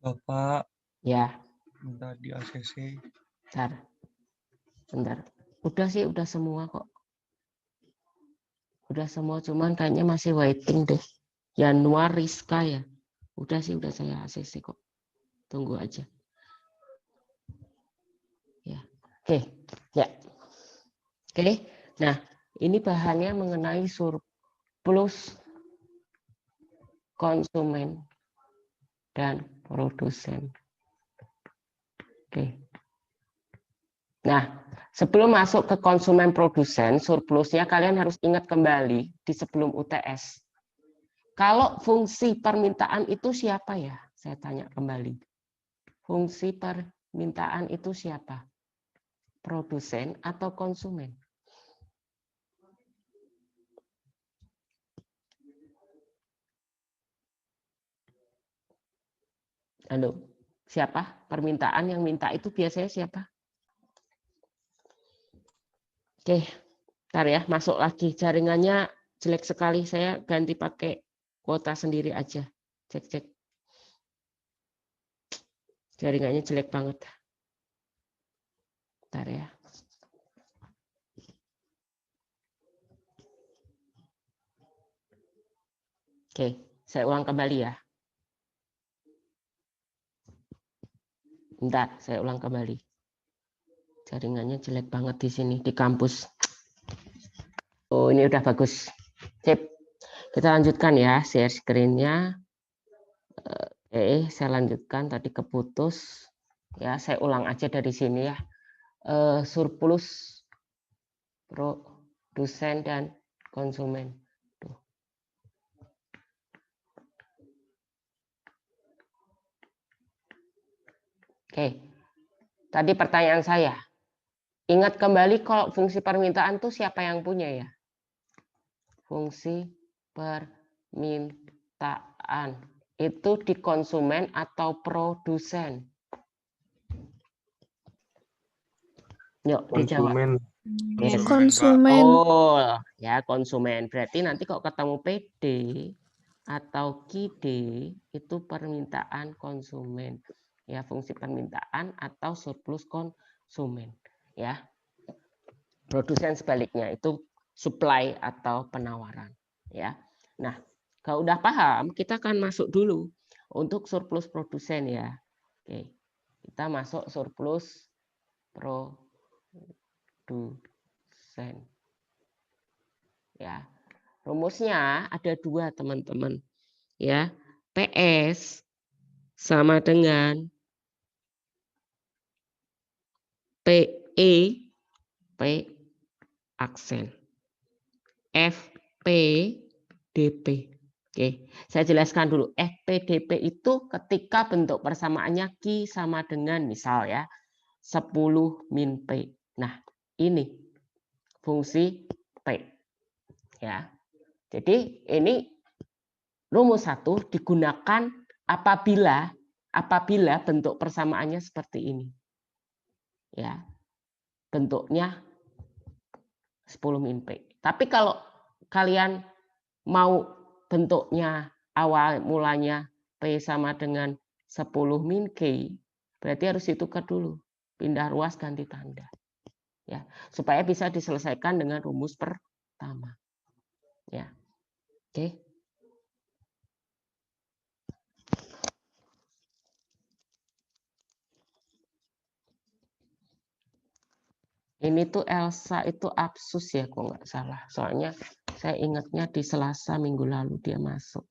Bapak Ya, minta di ACC. bentar. Udah sih, udah semua kok. Udah semua, cuman kayaknya masih waiting deh. Januar Rizka ya. Udah sih, udah saya ACC kok. Tunggu aja. Ya. Oke, ya. Oke. Nah, ini bahannya mengenai surplus konsumen dan produsen. Oke. Nah, sebelum masuk ke konsumen produsen, surplusnya kalian harus ingat kembali di sebelum UTS. Kalau fungsi permintaan itu siapa ya? Saya tanya kembali. Fungsi permintaan itu siapa? Produsen atau konsumen? Halo, siapa? Permintaan yang minta itu biasanya siapa? Oke, ntar ya, masuk lagi. Jaringannya jelek sekali. Saya ganti pakai kuota sendiri aja. Cek-cek. Jaringannya jelek banget. Ntar ya. Oke, saya ulang kembali ya. Bentar, saya ulang kembali. Jaringannya jelek banget di sini, di kampus. Oh, ini udah bagus. Sip. Kita lanjutkan ya, share screen-nya. Saya lanjutkan, tadi keputus. Ya, saya ulang aja dari sini ya. Surplus produsen dan konsumen. Tuh. Oke, tadi pertanyaan saya. Ingat kembali kalau fungsi permintaan tuh siapa yang punya ya? Fungsi permintaan itu di konsumen atau produsen? Yuk dijawab. Konsumen. Konsumen. Oh ya, konsumen. Berarti nanti kok ketemu PD atau QD itu permintaan konsumen. Ya, fungsi permintaan atau surplus konsumen. Ya. Produsen sebaliknya itu supply atau penawaran. Ya. Nah, kalau udah paham, kita akan masuk dulu untuk surplus produsen ya. Oke. Kita masuk surplus produsen. Ya. Rumusnya ada dua, teman-teman. Ya. PS sama dengan PE P aksen FPDP. Oke, saya jelaskan dulu. FPDP itu ketika bentuk persamaannya Q sama dengan misal ya 10 min P. Nah, ini fungsi P. Ya. Jadi ini rumus 1 digunakan apabila bentuk persamaannya seperti ini. Ya. Bentuknya 10 min P. Tapi kalau kalian mau bentuknya awal mulanya P sama dengan 10 min K, berarti harus ditukar dulu. Pindah ruas ganti tanda. Ya, supaya bisa diselesaikan dengan rumus pertama. Ya. Oke. Ini tuh Elsa itu absus ya, kok nggak salah. Soalnya saya ingatnya di Selasa minggu lalu dia masuk.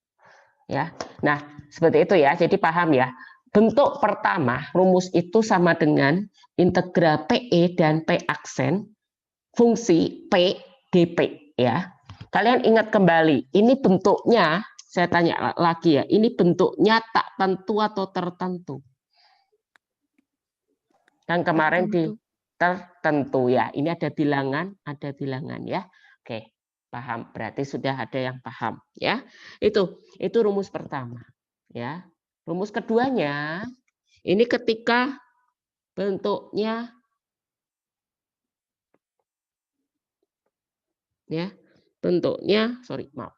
Ya, nah seperti itu ya. Jadi paham ya. Bentuk pertama rumus itu sama dengan integral PE dan P aksen fungsi P dP ya. Kalian ingat kembali, ini bentuknya saya tanya lagi ya. Ini bentuknya tak tentu atau tertentu? Kan kemarin di tertentu ya. Ini ada bilangan ya. Oke, paham. Berarti sudah ada yang paham ya. Itu rumus pertama ya. Rumus keduanya ini ketika bentuknya ya, bentuknya maaf.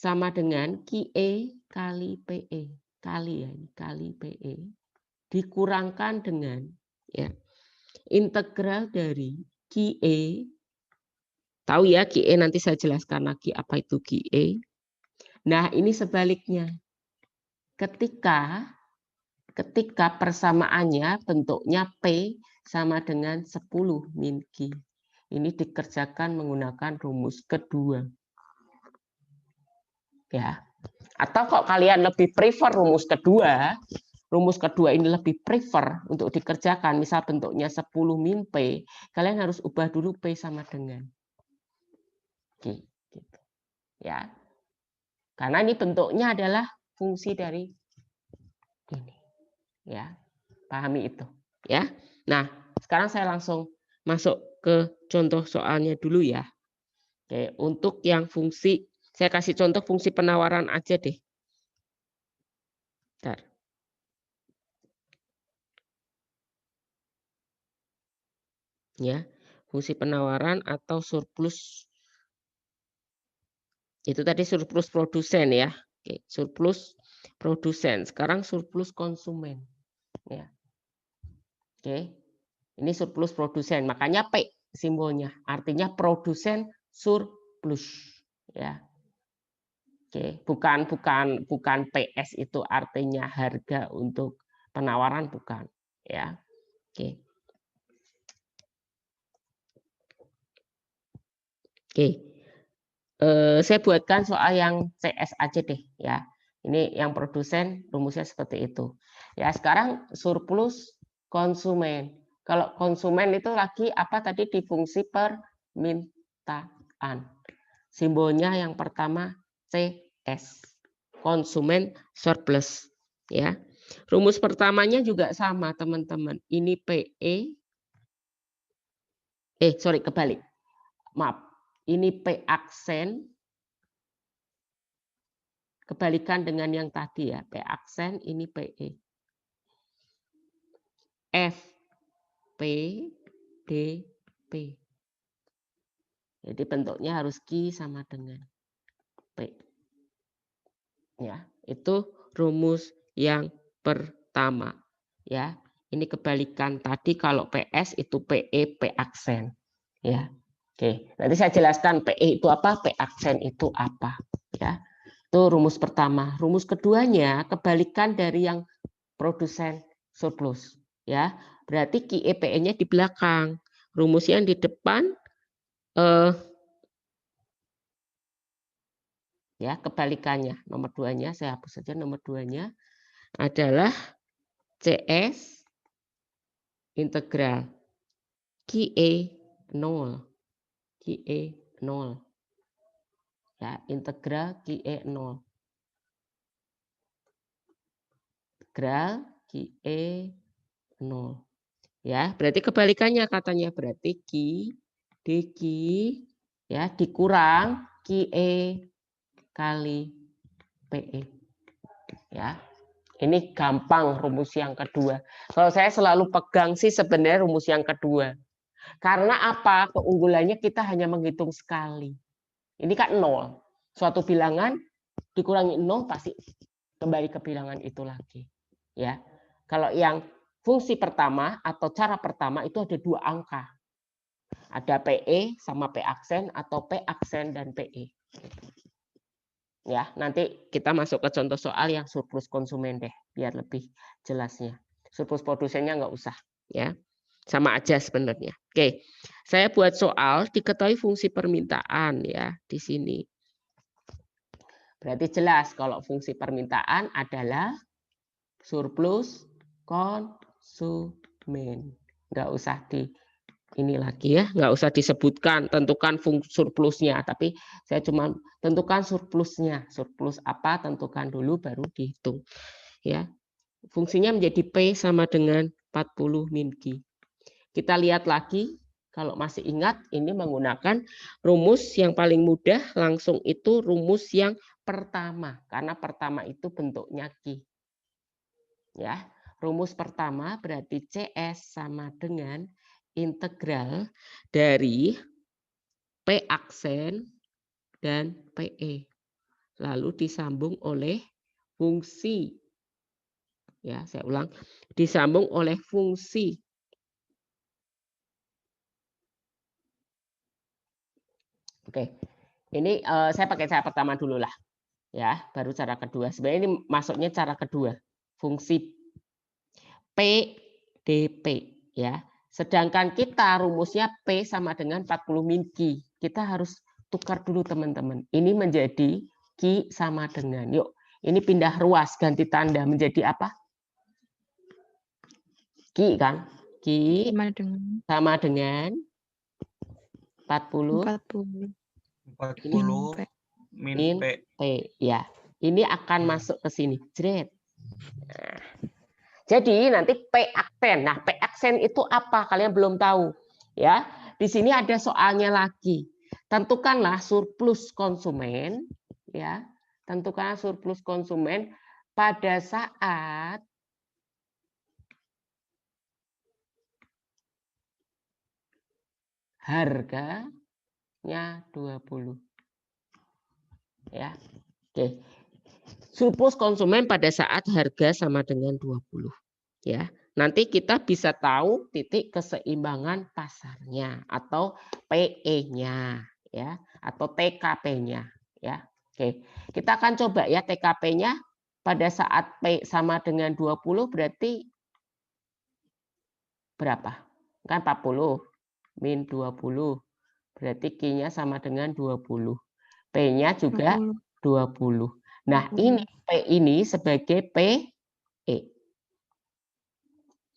sama dengan QE kali PE. Kali ya, ini kali PE. Dikurangkan dengan ya integral dari QE. Tahu ya QE, nanti saya jelaskan lagi apa itu QE. Nah, ini sebaliknya. Ketika persamaannya bentuknya P sama dengan 10 min Q. Ini dikerjakan menggunakan rumus kedua. Ya. Atau kok kalian lebih prefer rumus kedua ini lebih prefer untuk dikerjakan, misal bentuknya 10 min P, kalian harus ubah dulu P sama dengan Q. Gitu. Ya. Karena ini bentuknya adalah fungsi dari ini. Ya. Pahami itu. Ya. Nah, sekarang saya langsung masuk ke contoh soalnya dulu ya. Oke, untuk yang fungsi, saya kasih contoh fungsi penawaran aja deh. Bentar. Ya, fungsi penawaran atau surplus. Itu tadi surplus produsen ya. Oke, surplus produsen. Sekarang surplus konsumen. Ya. Oke. Ini surplus produsen, makanya P simbolnya. Artinya produsen surplus ya. Oke, bukan PS itu artinya harga untuk penawaran, bukan ya. Oke. Oke. Saya buatkan soal yang CS aja deh ya. Ini yang produsen rumusnya seperti itu. Ya, sekarang surplus konsumen. Kalau konsumen itu lagi apa tadi di fungsi permintaan. Simbolnya yang pertama CS. Konsumen surplus ya. Rumus pertamanya juga sama, teman-teman. Ini PE. Kebalik. Maaf. Ini P aksen. Kebalikan dengan yang tadi ya, P aksen, ini PE. F P D P. Jadi bentuknya harus Q sama dengan P. Ya, itu rumus yang pertama. Ya, ini kebalikan tadi kalau PS itu PE P aksen. Ya. Oke, nanti saya jelaskan PE itu apa, P aksen itu apa, ya. Itu rumus pertama. Rumus keduanya kebalikan dari yang produsen surplus. Ya, berarti QEPE-nya di belakang. Rumus yang di depan ya kebalikannya. Nomor 2-nya saya hapus saja, nomor 2-nya adalah CS integral QE 0. QE 0. Ya, integral QE 0. Integral QE 0. Ya, berarti kebalikannya katanya, berarti Q DQ ya dikurang QE kali PE. Ya. Ini gampang rumus yang kedua. Kalau saya selalu pegang sih sebenarnya rumus yang kedua. Karena apa? Keunggulannya kita hanya menghitung sekali. Ini kan 0. Suatu bilangan dikurangi 0 pasti kembali ke bilangan itu lagi. Ya. Kalau yang fungsi pertama atau cara pertama itu ada 2 angka. Ada PE sama P aksen atau P aksen dan PE. Ya, nanti kita masuk ke contoh soal yang surplus konsumen deh, biar lebih jelasnya. Surplus produsennya nggak usah, ya. Sama aja sebenarnya. Oke, saya buat soal diketahui fungsi permintaan ya di sini. Berarti jelas kalau fungsi permintaan adalah surplus konsumen. Nggak usah di ini lagi ya, nggak usah disebutkan tentukan fungsi surplusnya, tapi saya cuma tentukan surplusnya. Surplus apa tentukan dulu baru dihitung. Ya, fungsinya menjadi P sama dengan 40 min Q. Kita lihat lagi, kalau masih ingat ini menggunakan rumus yang paling mudah, langsung itu rumus yang pertama, karena pertama itu bentuknya Q. Ya, rumus pertama berarti CS sama dengan integral dari P aksen dan PE. lalu disambung oleh fungsi. Ya, saya ulang, disambung oleh fungsi. Oke, ini saya pakai cara pertama dulu lah, ya, baru cara kedua. Sebenarnya ini masuknya cara kedua, fungsi PDP, ya. Sedangkan kita rumusnya P sama dengan 40 min Q. Kita harus tukar dulu teman-teman. Ini menjadi Q sama dengan, yuk, ini pindah ruas, ganti tanda menjadi apa? Q kan? Q sama dengan 40 min P. Ya, ini akan masuk ke sini. Jret. Nah, jadi nanti P aksen. Nah, P aksen itu apa? Kalian belum tahu. Ya, di sini ada soalnya lagi. Tentukanlah surplus konsumen. Ya, tentukanlah surplus konsumen pada saat harganya 20. Ya. Oke. Surplus konsumen pada saat harga sama dengan 20. Ya. Nanti kita bisa tahu titik keseimbangan pasarnya atau PE-nya ya, atau TKP-nya ya. Oke. Kita akan coba ya TKP-nya pada saat P sama dengan 20 berarti berapa? Kan 40 min 20. Berarti Q-nya sama dengan 20. P-nya juga 20. Nah, ini P ini sebagai PE.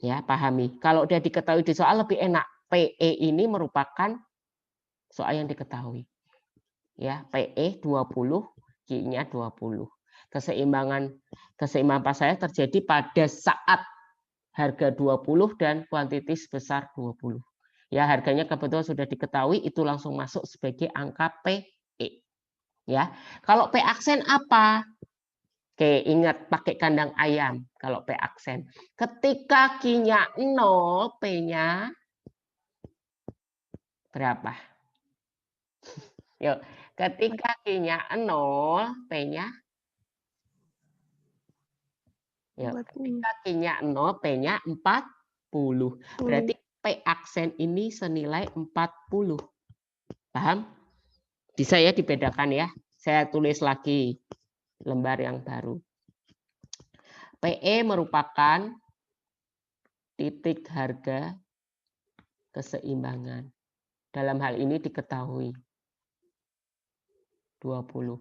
Ya, pahami. Kalau udah diketahui di soal lebih enak. PE ini merupakan soal yang diketahui. Ya, PE 20, Q-nya 20. Keseimbangan pasarnya terjadi pada saat harga 20 dan kuantiti sebesar 20. Ya, harganya kebetulan sudah diketahui, itu langsung masuk sebagai angka PE. Ya, kalau P aksen apa? Oke, ingat pakai kandang ayam kalau P aksen. Ketika Q-nya 0, P-nya berapa? Yuk, ketika Q-nya 0, P-nya ketika Q-nya 0, P-nya 40. Berarti P aksen ini senilai 40. Paham? Bisa ya dibedakan ya. Saya tulis lagi lembar yang baru. PE merupakan titik harga keseimbangan. Dalam hal ini diketahui 20.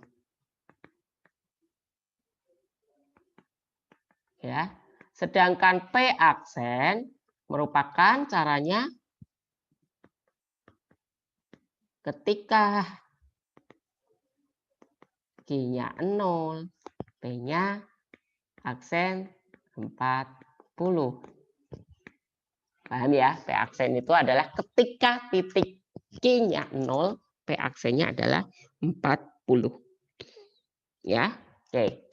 Ya. Sedangkan P aksen merupakan caranya ketika Q-nya 0, P-nya aksen 40. Paham ya? P aksen itu adalah ketika titik Q-nya 0, P aksennya adalah 40. Ya, oke.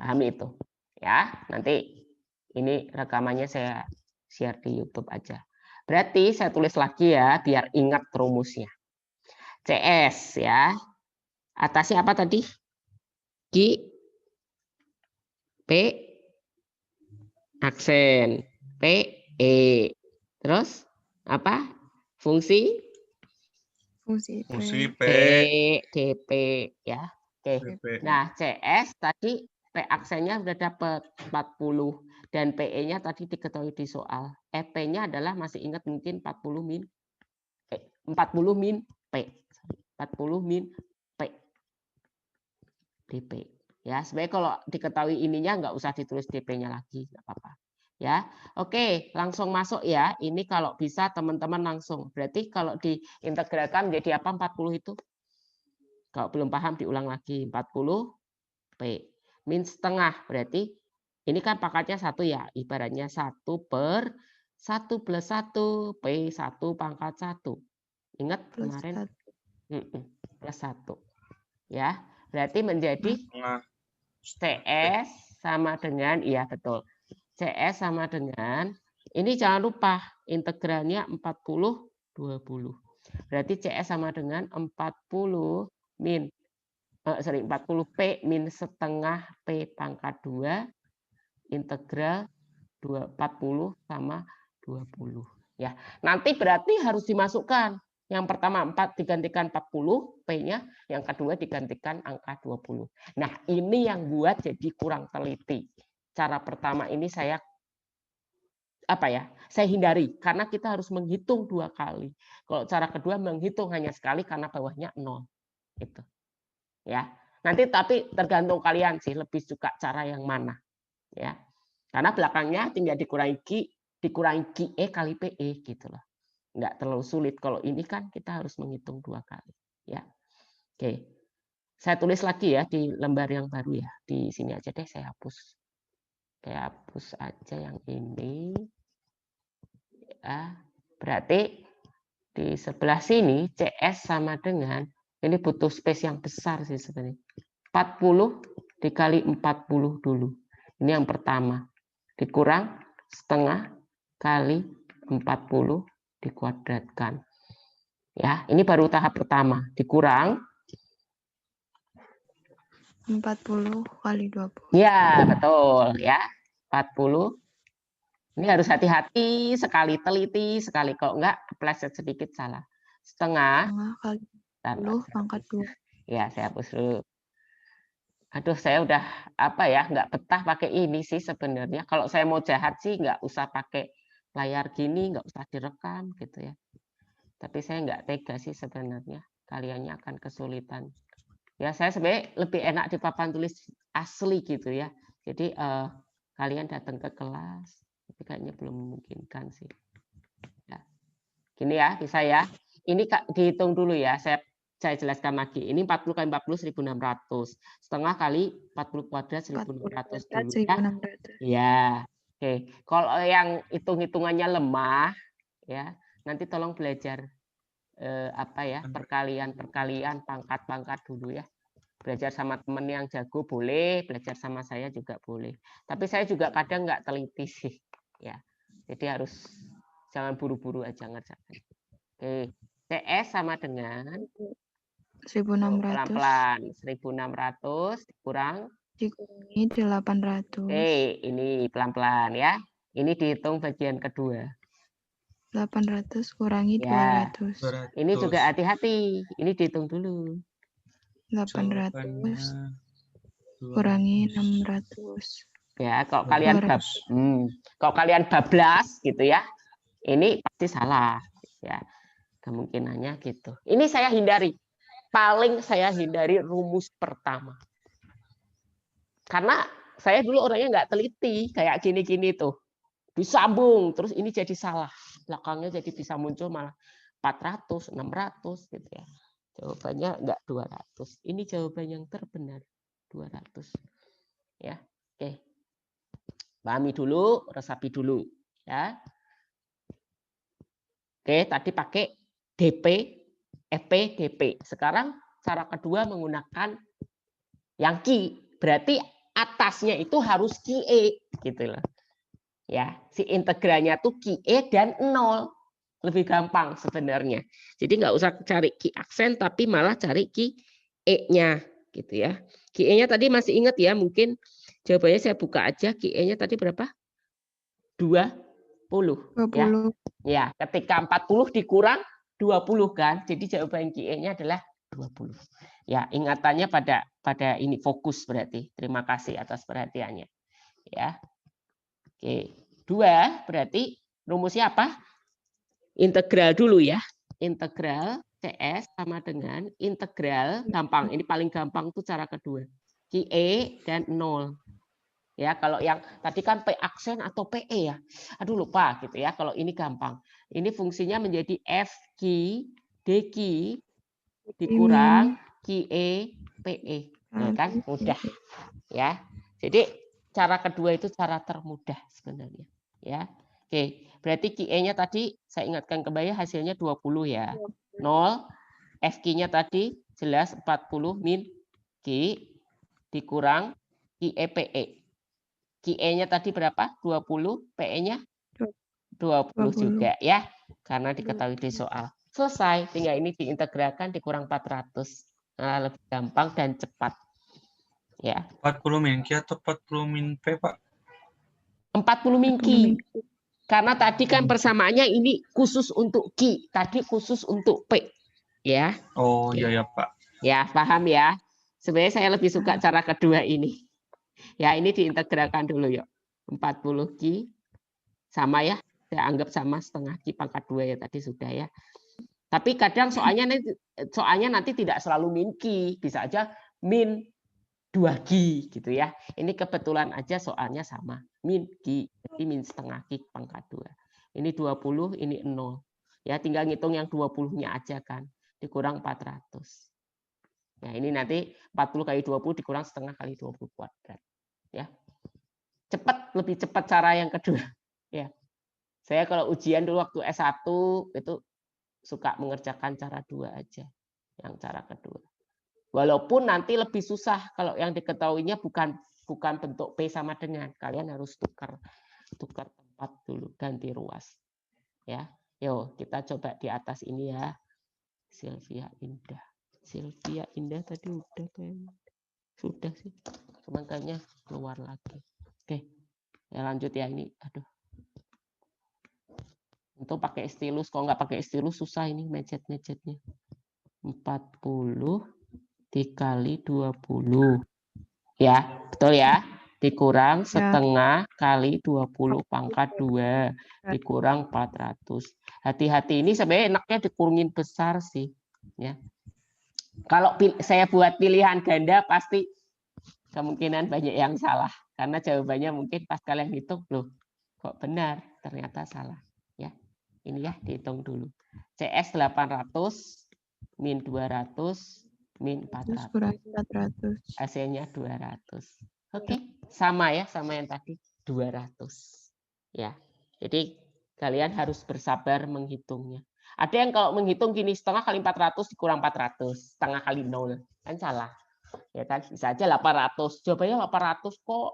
Pahami itu. Ya, nanti ini rekamannya saya share di YouTube aja. Berarti saya tulis lagi ya, biar ingat rumusnya. CS ya. Atasnya apa tadi? Q, P, aksen, P, E. Terus apa? Fungsi P, DP ya. Oke. Nah, CS tadi P aksennya sudah dapat 40 dan PE-nya tadi diketahui di soal. EP-nya adalah masih ingat mungkin 40 min P. 40 min P. DP. Ya, sebenarnya kalau diketahui ininya nggak usah ditulis DP-nya lagi, nggak apa-apa. Ya, oke, langsung masuk ya. Ini kalau bisa teman-teman langsung. Berarti kalau diintegralkan menjadi apa 40 itu? Kalau belum paham diulang lagi. 40 P min setengah. Berarti ini kan pangkatnya 1 ya. Ibaratnya 1 per 1 plus 1 P 1 pangkat 1. Ingat kemarin? Plus 1. Ya, berarti menjadi CS sama dengan, iya betul. CS sama dengan, ini jangan lupa integralnya 40, 20. Berarti CS sama dengan 40 min 40P min setengah P pangkat 2 integral 40 sama 20. Ya, nanti berarti harus dimasukkan. Yang pertama 4 digantikan 40 P-nya, yang kedua digantikan angka 20. Nah, ini yang buat jadi kurang teliti. Cara pertama ini saya hindari karena kita harus menghitung 2 kali. Kalau cara kedua menghitung hanya sekali karena bawahnya 0. Gitu. Ya. Nanti tapi tergantung kalian sih lebih suka cara yang mana. Ya. Karena belakangnya tinggal dikurangi QE kali PE gitu loh. Nggak terlalu sulit. Kalau ini kan kita harus menghitung 2 kali. Ya. Oke. Saya tulis lagi ya di lembar yang baru ya. Di sini aja deh saya hapus. Saya hapus aja yang ini. Ya. Berarti di sebelah sini CS sama dengan, ini butuh space yang besar sih sebenarnya. 40 dikali 40 dulu. Ini yang pertama. Dikurang setengah kali 40 dikuadratkan. Ya, ini baru tahap pertama. Dikurang 40 kali 20. ya, betul ya. 40. Ini harus hati-hati sekali, teliti sekali. Kalau enggak kepleset sedikit salah. Setengah Kali 10 pangkat 2. Ya, saya hapus dulu. Aduh, saya udah nggak betah pakai ini sih sebenarnya. Kalau saya mau jahat sih nggak usah pakai layar gini, nggak usah direkam gitu ya. Tapi saya nggak tega sih sebenarnya. Kaliannya akan kesulitan. Ya, saya sebenarnya lebih enak di papan tulis asli gitu ya. Jadi kalian datang ke kelas, tapi kayaknya belum memungkinkan sih. Ya. Gini ya, bisa ya. Ini dihitung dulu ya. Saya jelaskan lagi. Ini 40 kali 40 1.600. Setengah kali 40 kuadrat 1.600 dulu ya. Ya. Oke. Kalau yang hitung-hitungannya lemah ya, nanti tolong belajar perkalian pangkat-pangkat dulu ya. Belajar sama temen yang jago boleh, belajar sama saya juga boleh. Tapi saya juga kadang nggak teliti sih. Ya. Jadi harus jangan buru-buru aja ngerjakan. Oke. CS sama dengan 1.600 pelan-pelan 1.600 dikurang dikurangi 800. Oke, ini pelan-pelan ya. Ini dihitung bagian kedua. 800 kurangi Ya. 200. Ini juga hati-hati. Ini dihitung dulu. 800 Jawabannya kurangi 200. 600. Ya, kalau 200. kalau kalian bablas gitu ya, ini pasti salah. Ya, kemungkinannya gitu. Ini saya hindari. Paling saya hindari rumus pertama. Karena saya dulu orangnya nggak teliti, kayak gini-gini tuh. Disambung, terus ini jadi salah. Belakangnya jadi bisa muncul malah 400, 600 gitu ya. Jawabannya nggak 200. Ini jawaban yang terbenar. 200. Ya. Oke. Pahami dulu, resapi dulu, ya. Oke, tadi pakai DP, FP, DP. Sekarang cara kedua menggunakan yang Q. Berarti atasnya itu harus QE gitu loh. Ya, si integralnya tuh QE dan 0. Lebih gampang sebenarnya. Jadi nggak usah cari Q aksen tapi malah cari QE-nya gitu ya. QE-nya tadi masih ingat ya, mungkin jawabannya saya buka aja. QE-nya tadi berapa? 20 ya. Ya, ketika 40 dikurang 20 kan. Jadi jawaban QE-nya adalah 20. Ya, ingatannya pada ini fokus berarti. Terima kasih atas perhatiannya. Ya. Oke. 2 berarti rumusnya apa? Integral dulu ya. Integral CS sama dengan integral gampang. Ini paling gampang tuh cara kedua. QE dan 0. Ya, kalau yang tadi kan P aksen atau PE ya. Aduh lupa gitu ya. Kalau ini gampang. Ini fungsinya menjadi FQ DQ dikurang QE PE. Nah, kan mudah ya. Jadi cara kedua itu cara termudah sebenarnya ya. Oke, berarti QE-nya tadi saya ingatkan kembali hasilnya 20 ya. 0 FQ-nya tadi jelas 40 min Q dikurang QE PE. QE-nya tadi berapa? 20, PE-nya 20 juga ya. Karena diketahui di soal. Selesai, tinggal ini diintegralkan dikurang 400. Lebih gampang dan cepat. Ya, 40 min Q atau 40 min P, Pak? 40 min 40 Q. min. Karena tadi kan persamaannya ini khusus untuk Q, tadi khusus untuk P. Ya. Oh, Oke. iya ya, Pak. Ya, paham ya. Sebenarnya saya lebih suka cara kedua ini. Ya, ini diintegralkan dulu yuk. 40 Q sama ya. Saya anggap sama setengah Q pangkat 2 ya tadi sudah ya. Tapi kadang soalnya nanti tidak selalu min Q, bisa aja min 2Q gitu ya. Ini kebetulan aja soalnya sama. Min Q, jadi min setengah Q pangkat 2. Ini 20, ini 0. Ya, tinggal ngitung yang 20-nya aja kan. Dikurang 400. Nah, ini nanti 40 kali 20 dikurang setengah kali 20 kuadrat. Ya. Cepat, lebih cepat cara yang kedua. Ya. Saya kalau ujian dulu waktu S1 itu suka mengerjakan cara 2 aja. Yang cara kedua. Walaupun nanti lebih susah kalau yang diketahuinya bukan bentuk P sama dengan. Kalian harus tukar tempat dulu, ganti ruas. Ya. Yo, kita coba di atas ini ya. Sylvia Indah. Sylvia Indah tadi udah kan? Sudah sih. Cuma kayaknya keluar lagi. Oke. Ya lanjut ya ini. Aduh. Untuk pakai stylus, kalau nggak pakai stylus susah ini mejet-mejetnya. 40 dikali 20. Ya, betul ya. Dikurang setengah kali 20 pangkat 2. Dikurang 400. Hati-hati ini sebenarnya enaknya dikurungin besar sih. Ya. Kalau saya buat pilihan ganda pasti kemungkinan banyak yang salah. Karena jawabannya mungkin pas kalian hitung, loh kok benar, ternyata salah. Ya, ini ya dihitung dulu. CS 800, min 200, min 400. Hasilnya 200. Oke, sama ya sama yang tadi 200. Ya, jadi kalian harus bersabar menghitungnya. Ada yang kalau menghitung gini setengah kali 400 dikurang 400, setengah kali 0 kan salah. Ya kan bisa aja 800. Jawabannya 800 kok.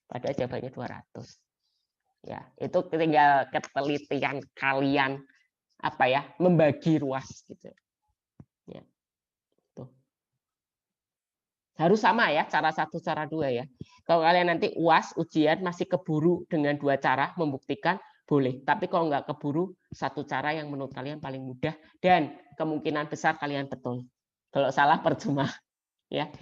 Padahal jawabannya 200. Ya, itu tinggal ketelitian kalian apa ya, membagi ruas gitu. Ya. Tuh. Harus sama ya, cara 1 cara 2 ya. Kalau kalian nanti UAS ujian masih keburu dengan 2 cara membuktikan boleh, tapi kalau nggak keburu 1 cara yang menurut kalian paling mudah dan kemungkinan besar kalian betul. Kalau salah percuma. Ya.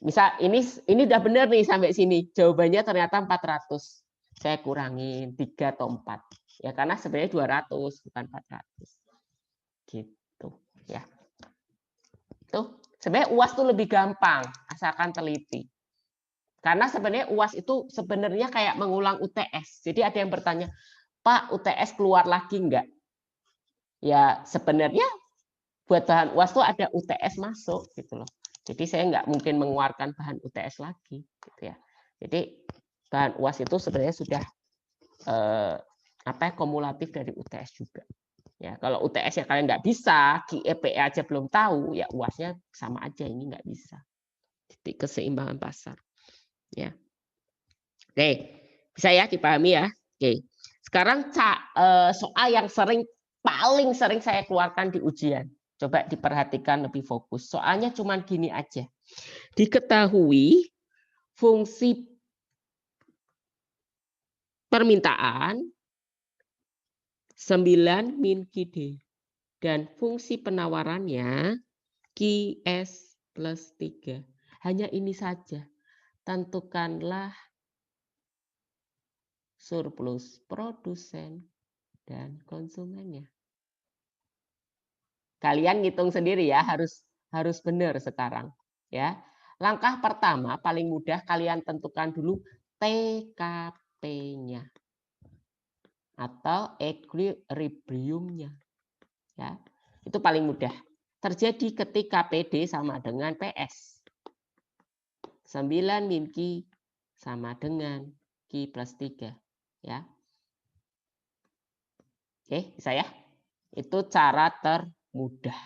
Misal ini udah benar nih sampai sini. Jawabannya ternyata 400. Saya kurangin 3 atau 4. Ya karena sebenarnya 200 bukan 400. Gitu, ya. Tuh, sebenarnya UAS tuh lebih gampang asalkan teliti. Karena sebenarnya UAS itu sebenarnya kayak mengulang UTS. Jadi ada yang bertanya, "Pak, UTS keluar lagi enggak?" Ya, sebenarnya buat bahan UAS tuh ada UTS masuk gitu loh. Jadi saya nggak mungkin mengeluarkan bahan UTS lagi, gitu ya. Jadi bahan UAS itu sebenarnya sudah kumulatif dari UTS juga. Ya kalau UTS ya kalian nggak bisa, GEPE aja belum tahu, ya UAS-nya sama aja ini nggak bisa. Titik keseimbangan pasar. Ya. Oke, bisa ya dipahami ya. Oke. Sekarang soal yang paling sering saya keluarkan di ujian. Coba diperhatikan lebih fokus. Soalnya cuma gini aja. Diketahui fungsi permintaan 9 min QD. Dan fungsi penawarannya QS plus 3. Hanya ini saja. Tentukanlah surplus produsen dan konsumennya. Kalian ngitung sendiri ya, harus benar sekarang. Ya, langkah pertama paling mudah kalian tentukan dulu TKP-nya atau equilibrium-nya. Ya, itu paling mudah. Terjadi ketika PD sama dengan PS. 9 min Q sama dengan Q plus 3. Ya. Oke, bisa ya? Itu cara termudah.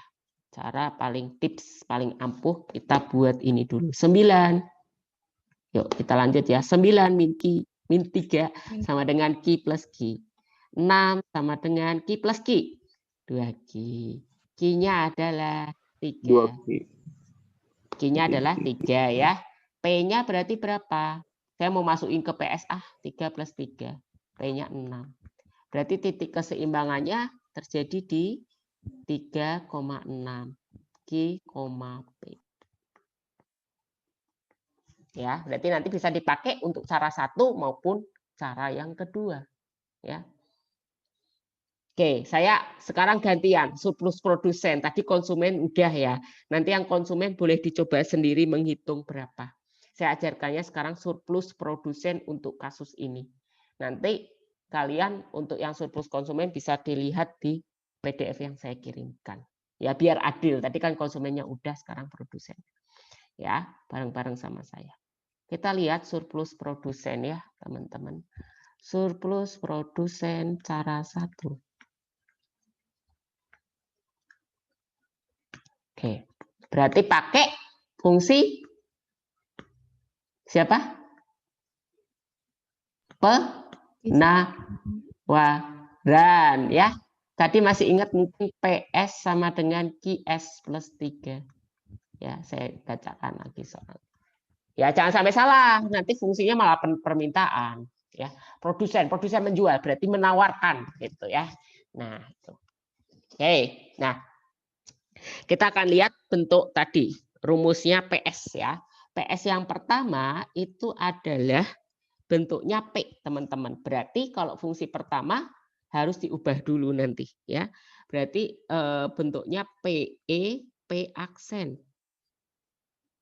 Cara paling tips, paling ampuh, kita buat ini dulu. 9. Yuk, kita lanjut ya. 9 min Q, min 3 sama dengan Q plus Q. 6 sama dengan Q plus Q. 2Q. Q-nya adalah 3. 2Q. Q-nya adalah 3 ya. P-nya berarti berapa? Saya mau masukin ke PSA 3 plus 3. P-nya 6. Berarti titik keseimbangannya terjadi di 3,6. Q, P. Ya, berarti nanti bisa dipakai untuk cara satu maupun cara yang kedua. Ya. Oke, saya sekarang gantian surplus produsen. Tadi konsumen udah ya. Nanti yang konsumen boleh dicoba sendiri menghitung berapa. Saya ajarkannya sekarang surplus produsen untuk kasus ini. Nanti kalian untuk yang surplus konsumen bisa dilihat di PDF yang saya kirimkan. Ya biar adil. Tadi kan konsumennya udah, sekarang produsen. Ya, bareng-bareng sama saya. Kita lihat surplus produsen ya, teman-teman. Surplus produsen cara 1. Oke, berarti pakai fungsi siapa? Penawaran ya. Tadi masih ingat mungkin PS sama dengan QS plus 3. Ya, saya bacakan lagi soal. Ya, jangan sampai salah. Nanti fungsinya malah permintaan. Ya, produsen menjual berarti menawarkan gitu ya. Nah, itu. Oke, nah kita akan lihat bentuk tadi rumusnya PS ya. PS yang pertama itu adalah bentuknya P, teman-teman. Berarti kalau fungsi pertama harus diubah dulu nanti ya. Berarti bentuknya PE P aksen.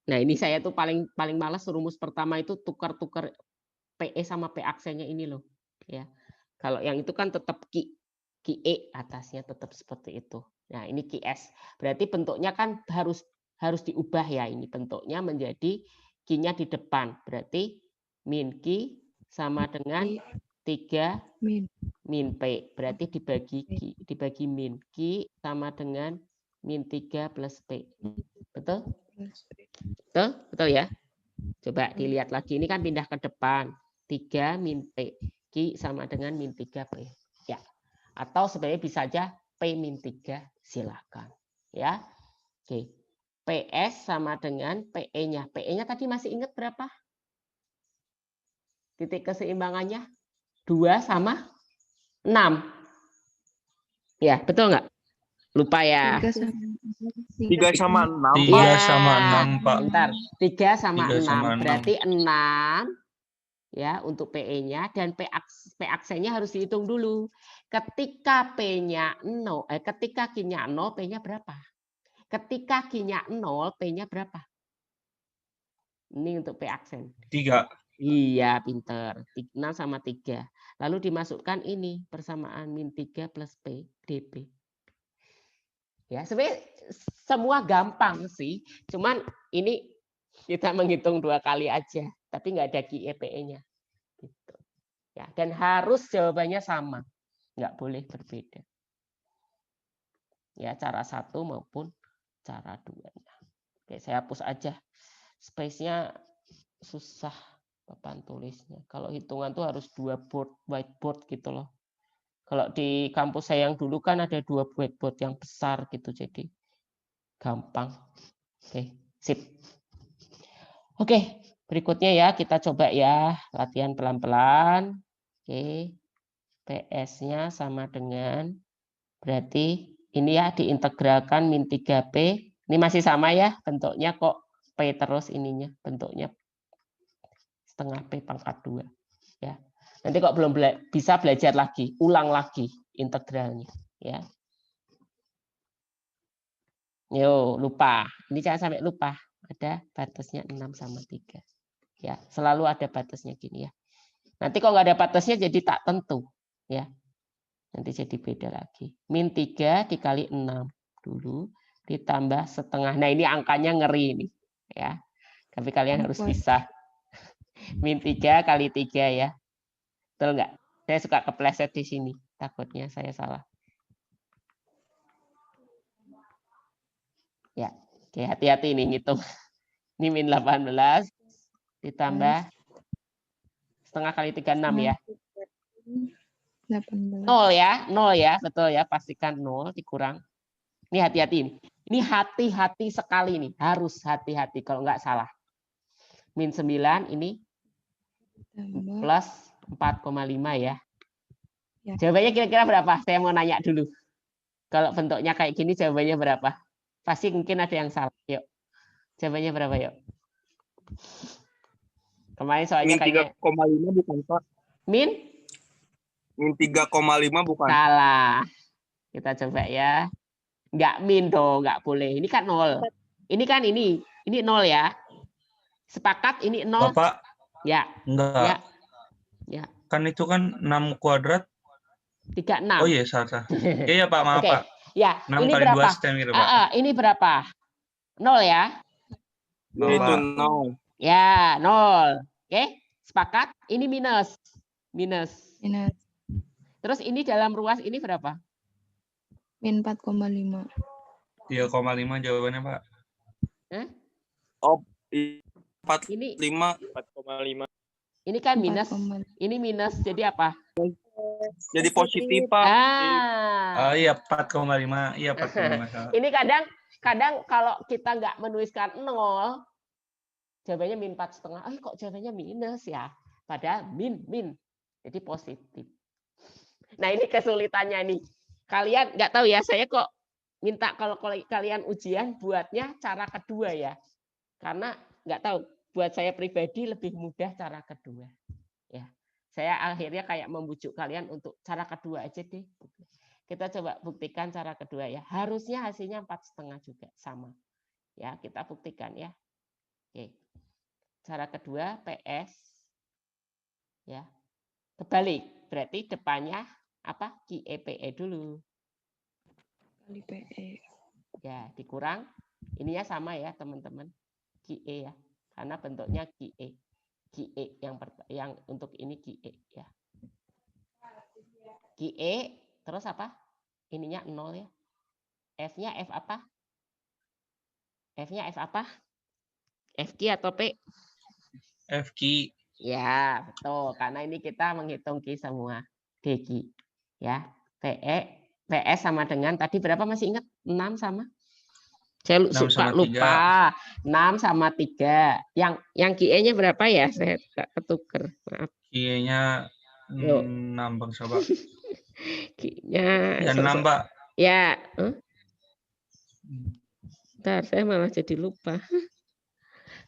Nah, ini saya tuh paling malas rumus pertama itu tukar-tukar PE sama P aksennya ini loh ya. Kalau yang itu kan tetap QE atasnya tetap seperti itu. Nah, ini QS. Berarti bentuknya kan harus diubah ya, ini bentuknya menjadi Q-nya di depan. Berarti min Q sama dengan 3 min P. Berarti dibagi min Q sama dengan min 3 plus P. Betul? Betul ya? Coba dilihat lagi, ini kan pindah ke depan. 3 min P. Q sama dengan min 3 P. Ya. Atau sebenarnya bisa aja P min 3, silakan. Ya. Oke. PS sama dengan PE-nya. PE-nya tadi masih ingat berapa? Titik keseimbangannya 2 sama 6. Ya, betul nggak? Lupa ya. 3 sama 6. 3 sama 6, Pak. Bentar. 3 sama 3 6. sama 6. Berarti 6 ya untuk PE-nya, dan P aksennya harus dihitung dulu. Ketika P-nya 0, ketika Q-nya 0, P-nya berapa? Ketika Q-nya 0, P-nya berapa? Ini untuk P aksen. 3. Iya, pinter. 6 sama 3. Lalu dimasukkan ini persamaan min 3 plus P dP. Ya, sebenarnya semua gampang sih. Cuman ini kita menghitung 2 kali aja, tapi nggak ada QE-PE-nya. Gitu. Ya, dan harus jawabannya sama. Nggak boleh berbeda. Ya, cara 1 maupun cara 2-nya. Oke, saya hapus aja. Space-nya susah papan tulisnya. Kalau hitungan tuh harus 2 whiteboard gitu loh. Kalau di kampus saya yang dulu kan ada 2 whiteboard yang besar gitu, jadi gampang. Oke, sip. Oke, berikutnya ya kita coba ya latihan pelan-pelan. Oke, PS-nya sama dengan berarti ini ya diintegralkan min 3P. Ini masih sama ya bentuknya, kok P terus ininya, bentuknya setengah P pangkat 2 ya. Nanti kok belum bisa belajar lagi, ulang lagi integralnya ya. Yo, lupa. Ini jangan sampai lupa. Ada batasnya 6 sama 3. Ya, selalu ada batasnya gini ya. Nanti kalau nggak ada batasnya jadi tak tentu ya. Nanti jadi beda lagi. Min 3 dikali 6 dulu ditambah setengah. Nah, ini angkanya ngeri ini ya. Tapi kalian harus bisa. Min 3 kali 3 ya. Betul nggak? Saya suka kepleset di sini. Takutnya saya salah. Ya, oke, hati-hati ini ngitung. Ini min 18 ditambah setengah kali 36 ya. 18. 0 ya, 0 ya, betul ya, pastikan 0 dikurang. Ini hati-hati ini. Ini hati-hati sekali nih, harus hati-hati kalau nggak salah. Min 9 ini Tambah. plus 4,5 ya. Ya. Jawabannya kira-kira berapa? Saya mau nanya dulu. Kalau bentuknya kayak gini jawabannya berapa? Pasti mungkin ada yang salah. Yuk. Jawabannya berapa yuk? Kemarin soalnya Min kayaknya 3,5 bukan, Pak. min Min 3,5 bukan. salah. Kita coba ya. Nggak min dong, nggak boleh. Ini kan 0. Ini kan ini 0 ya. Sepakat ini 0? Bapak, Ya. enggak. Ya. Ya. Kan itu kan 6 kuadrat. 36. Oh iya, salah. Iya, Pak, maaf, Oke. Pak. Ya, 6 ini kali berapa? 2 cm, Pak. Ini berapa? 0 ya? Yaitu Bapak. 0. Ya, 0. Oke, sepakat? Ini minus. Minus. Minus. Terus ini dalam ruas ini berapa? Min 4,5. 3,5 jawabannya, Pak. Oh, Ini 4,5. ini kan minus. 4,5. Ini minus. Jadi apa? Jadi positif, Pak. Oh iya, 4,5. Iya, 4,5. salah. Ini kadang kalau kita nggak menuliskan 0, jawabannya min 4,5. Kok jawabannya minus ya? Padahal min. Jadi positif. Nah, ini kesulitannya nih. Kalian nggak tahu ya, saya kok minta kalau kalian ujian buatnya cara kedua ya. Karena nggak tahu, buat saya pribadi lebih mudah cara kedua. Ya. Saya akhirnya kayak membujuk kalian untuk cara kedua aja deh. Kita coba buktikan cara kedua ya. Harusnya hasilnya 4,5 juga sama. Ya, kita buktikan ya. Oke. Cara kedua PS ya. Kebalik, berarti depannya apa? QEPE dulu. Kali PE. Ya, dikurang ininya sama ya, teman-teman. QE ya. Karena bentuknya QE. QE yang untuk ini QE ya. QE terus apa? Ininya 0 ya. F-nya F apa? F-nya F apa? FQ atau P? FQ. Ya, betul. Karena ini kita menghitung Q semua. DQ. Ya. PS sama dengan tadi berapa masih ingat? 6 sama? Saya 6 suka sama lupa. 6 sama 3. Yang QE-nya berapa ya? Saya ketuker. Maaf. Q-nya Yuk. 6, Bang Soba. Q-nya Ya, 6, Pak. ya. Bentar, saya malah jadi lupa.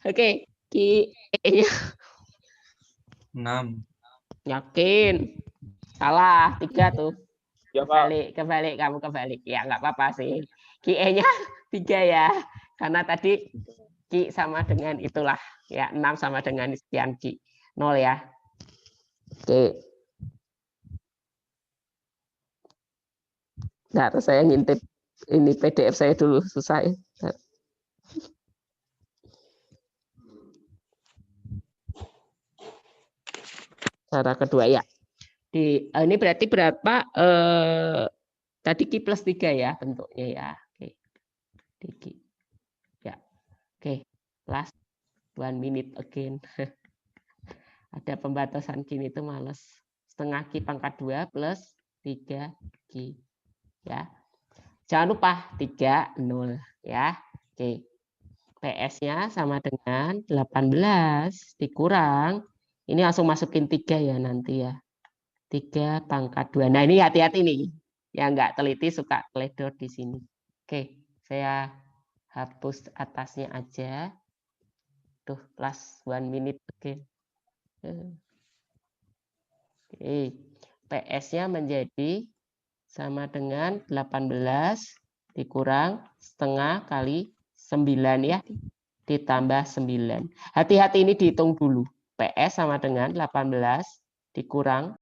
Oke, QE-nya 6. yakin. Salah, 3 tuh. Ya, Pak. Kebalik, kamu kebalik. Ya, nggak apa-apa sih. QE-nya 3 ya. Karena tadi Q sama dengan itulah. Ya, 6 sama dengan sekian Q. 0 ya. Oke. Nah, terus saya ngintip ini PDF saya dulu, susah ya. Cara kedua ya. Ini berarti berapa? Tadi Q plus 3 ya bentuknya ya. Oke. Q. Ya. Oke. Last 1 minute again. Ada pembatasan gini itu males. Setengah Q pangkat 2 plus 3 Q. Ya. Jangan lupa 3, 0. Ya. Oke. PS-nya sama dengan 18 dikurang. Ini langsung masukin 3 ya nanti ya. 3 pangkat 2. Nah ini hati-hati nih. Yang nggak teliti suka teledor di sini. Oke. Saya hapus atasnya aja. Tuh, plus 1 minute again. Oke. PS-nya menjadi sama dengan 18 dikurang setengah kali 9 ya. Ditambah 9. Hati-hati ini dihitung dulu. PS sama dengan 18 dikurang